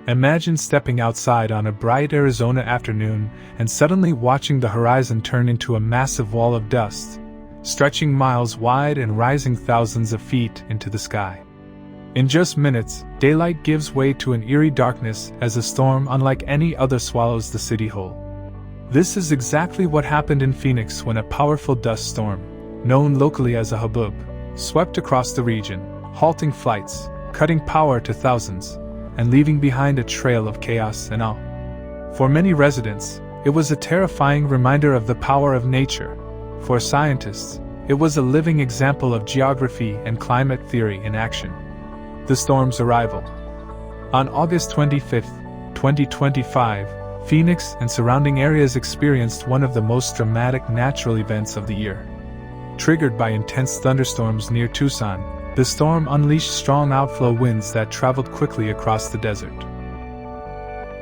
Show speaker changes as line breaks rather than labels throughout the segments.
Imagine stepping outside on a bright Arizona afternoon and suddenly watching the horizon turn into a massive wall of dust, stretching miles wide and rising thousands of feet into the sky. In just minutes, daylight gives way to an eerie darkness as a storm unlike any other swallows the city whole. This is exactly what happened in Phoenix when a powerful dust storm, known locally as a haboob, swept across the region, halting flights, cutting power to thousands, and leaving behind a trail of chaos and awe. For many residents, it was a terrifying reminder of the power of nature. For scientists, it was a living example of geography and climate theory in action. The storm's arrival. On August 25, 2025, Phoenix and surrounding areas experienced one of the most dramatic natural events of the year. Triggered by intense thunderstorms near Tucson, the storm unleashed strong outflow winds that traveled quickly across the desert.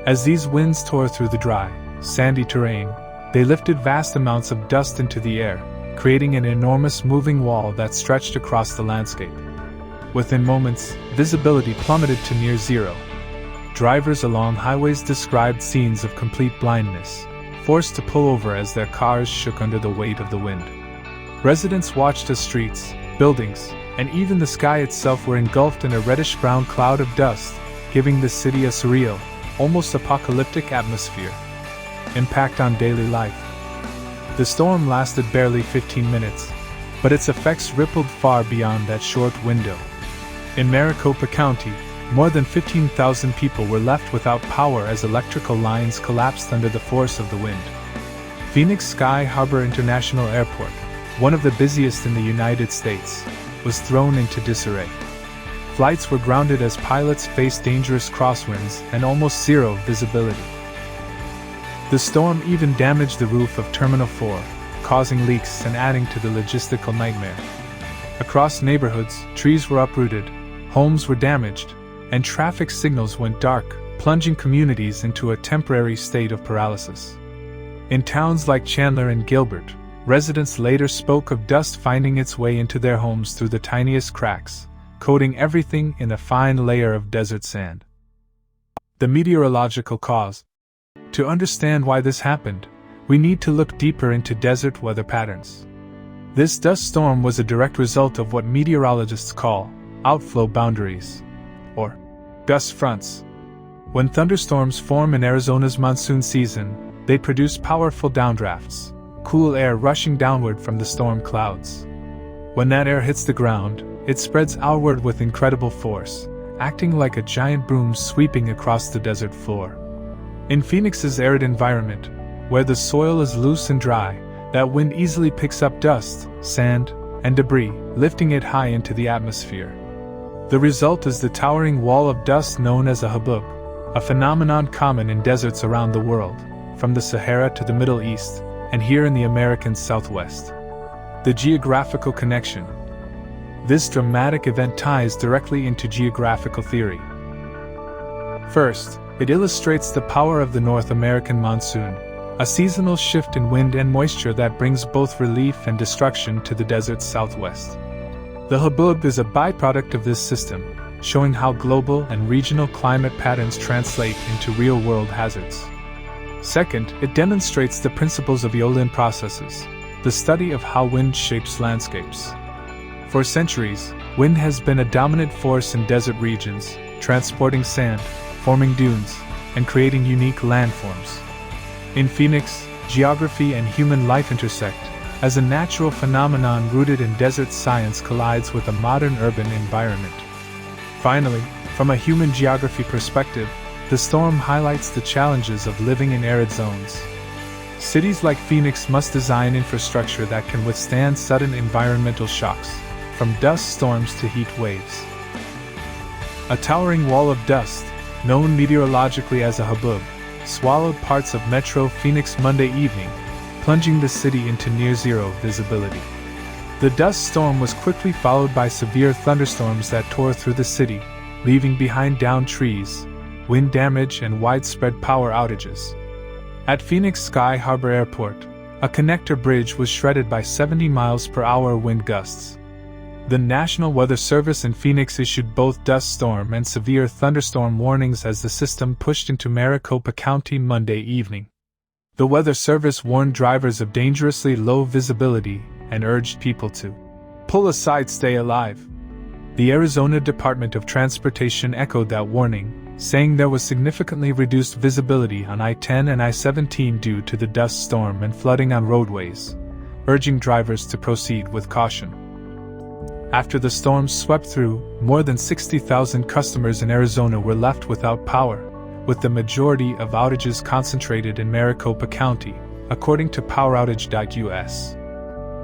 As these winds tore through the dry, sandy terrain, they lifted vast amounts of dust into the air, creating an enormous moving wall that stretched across the landscape. Within moments, visibility plummeted to near zero. Drivers along highways described scenes of complete blindness, forced to pull over as their cars shook under the weight of the wind. Residents watched as streets, buildings, and even the sky itself were engulfed in a reddish-brown cloud of dust, giving the city a surreal, almost apocalyptic atmosphere. Impact on daily life. The storm lasted barely 15 minutes, but its effects rippled far beyond that short window. In Maricopa County, more than 15,000 people were left without power as electrical lines collapsed under the force of the wind. Phoenix Sky Harbor International Airport, one of the busiest in the United States, was thrown into disarray. Flights were grounded as pilots faced dangerous crosswinds and almost zero visibility. The storm even damaged the roof of Terminal 4, causing leaks and adding to the logistical nightmare. Across neighborhoods, trees were uprooted, homes were damaged, and traffic signals went dark, plunging communities into a temporary state of paralysis. In towns like Chandler and Gilbert, residents later spoke of dust finding its way into their homes through the tiniest cracks, coating everything in a fine layer of desert sand. The meteorological cause. To understand why this happened, we need to look deeper into desert weather patterns. This dust storm was a direct result of what meteorologists call outflow boundaries, or dust fronts. When thunderstorms form in Arizona's monsoon season, they produce powerful downdrafts, cool air rushing downward from the storm clouds. When that air hits the ground, it spreads outward with incredible force, acting like a giant broom sweeping across the desert floor. In Phoenix's arid environment, where the soil is loose and dry, that wind easily picks up dust, sand, and debris, lifting it high into the atmosphere. The result is the towering wall of dust known as a haboob, a phenomenon common in deserts around the world, from the Sahara to the Middle East, and here in the American Southwest. The geographical connection. This dramatic event ties directly into geographical theory. First, it illustrates the power of the North American monsoon, a seasonal shift in wind and moisture that brings both relief and destruction to the desert's southwest. The haboob is a byproduct of this system, showing how global and regional climate patterns translate into real-world hazards. Second, it demonstrates the principles of Eolin processes, the study of how wind shapes landscapes. For centuries, wind has been a dominant force in desert regions, transporting sand, forming dunes, and creating unique landforms. In Phoenix, geography and human life intersect, as a natural phenomenon rooted in desert science collides with a modern urban environment. Finally, from a human geography perspective, the storm highlights the challenges of living in arid zones. Cities like Phoenix must design infrastructure that can withstand sudden environmental shocks, from dust storms to heat waves. A towering wall of dust, known meteorologically as a haboob, swallowed parts of Metro Phoenix Monday evening, plunging the city into near-zero visibility. The dust storm was quickly followed by severe thunderstorms that tore through the city, leaving behind downed trees, wind damage, and widespread power outages. At Phoenix Sky Harbor Airport, a connector bridge was shredded by 70 miles per hour wind gusts. The National Weather Service in Phoenix issued both dust storm and severe thunderstorm warnings as the system pushed into Maricopa County Monday evening. The Weather Service warned drivers of dangerously low visibility and urged people to pull aside, stay alive. The Arizona Department of Transportation echoed that warning, saying there was significantly reduced visibility on I-10 and I-17 due to the dust storm and flooding on roadways, urging drivers to proceed with caution. After the storm swept through, more than 60,000 customers in Arizona were left without power, with the majority of outages concentrated in Maricopa County, according to PowerOutage.us.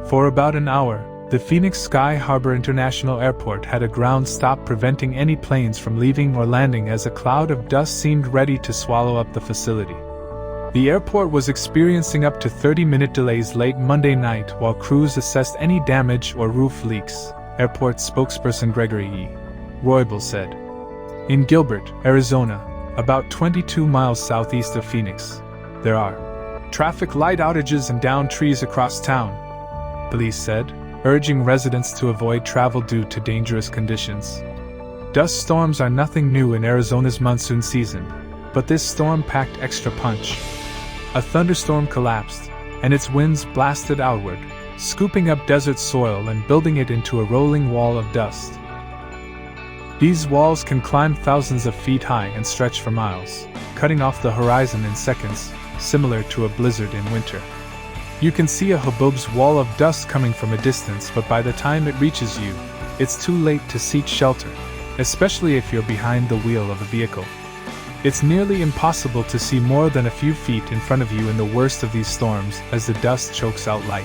For about an hour, the Phoenix Sky Harbor International Airport had a ground stop preventing any planes from leaving or landing as a cloud of dust seemed ready to swallow up the facility. The airport was experiencing up to 30-minute delays late Monday night while crews assessed any damage or roof leaks, airport spokesperson Gregory E. Roybal said. In Gilbert, Arizona, about 22 miles southeast of Phoenix, there are traffic light outages and downed trees across town, police said, urging residents to avoid travel due to dangerous conditions. Dust storms are nothing new in Arizona's monsoon season, but this storm packed extra punch. A thunderstorm collapsed, and its winds blasted outward, scooping up desert soil and building it into a rolling wall of dust. These walls can climb thousands of feet high and stretch for miles, cutting off the horizon in seconds, similar to a blizzard in winter. You can see a Habub's wall of dust coming from a distance, but by the time it reaches you, it's too late to seek shelter, especially if you're behind the wheel of a vehicle. It's nearly impossible to see more than a few feet in front of you in the worst of these storms as the dust chokes out light.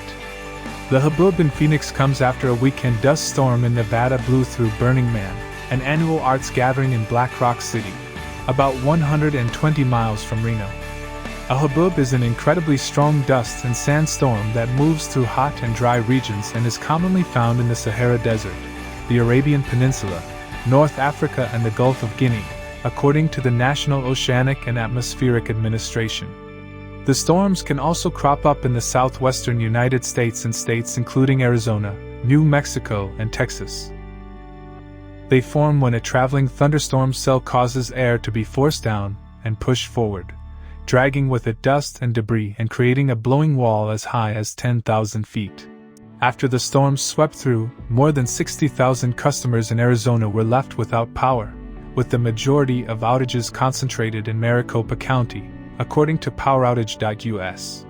The Habub in Phoenix comes after a weekend dust storm in Nevada blew through Burning Man, an annual arts gathering in Black Rock City, about 120 miles from Reno. A Habub is an incredibly strong dust and sand storm that moves through hot and dry regions and is commonly found in the Sahara Desert, the Arabian Peninsula, North Africa and the Gulf of Guinea, according to the National Oceanic and Atmospheric Administration. The storms can also crop up in the southwestern United States and states including Arizona, New Mexico, and Texas. They form when a traveling thunderstorm cell causes air to be forced down and pushed forward, dragging with it dust and debris and creating a blowing wall as high as 10,000 feet. After the storm swept through, more than 60,000 customers in Arizona were left without power, with the majority of outages concentrated in Maricopa County, according to PowerOutage.us.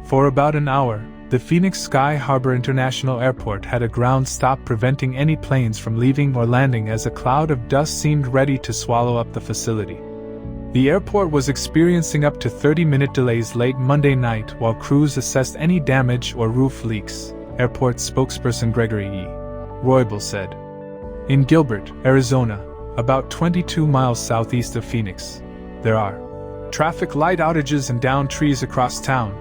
For about an hour, the Phoenix Sky Harbor International Airport had a ground stop preventing any planes from leaving or landing as a cloud of dust seemed ready to swallow up the facility. The airport was experiencing up to 30-minute delays late Monday night while crews assessed any damage or roof leaks, airport spokesperson Gregory E. Roybal said. In Gilbert, Arizona, about 22 miles southeast of Phoenix, there are traffic light outages and downed trees across town,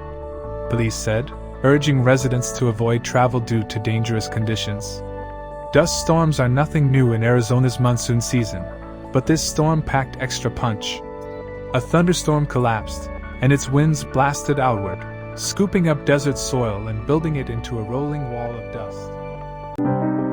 police said, urging residents to avoid travel due to dangerous conditions. Dust storms are nothing new in Arizona's monsoon season, but this storm packed extra punch. A thunderstorm collapsed, and its winds blasted outward, scooping up desert soil and building it into a rolling wall of dust.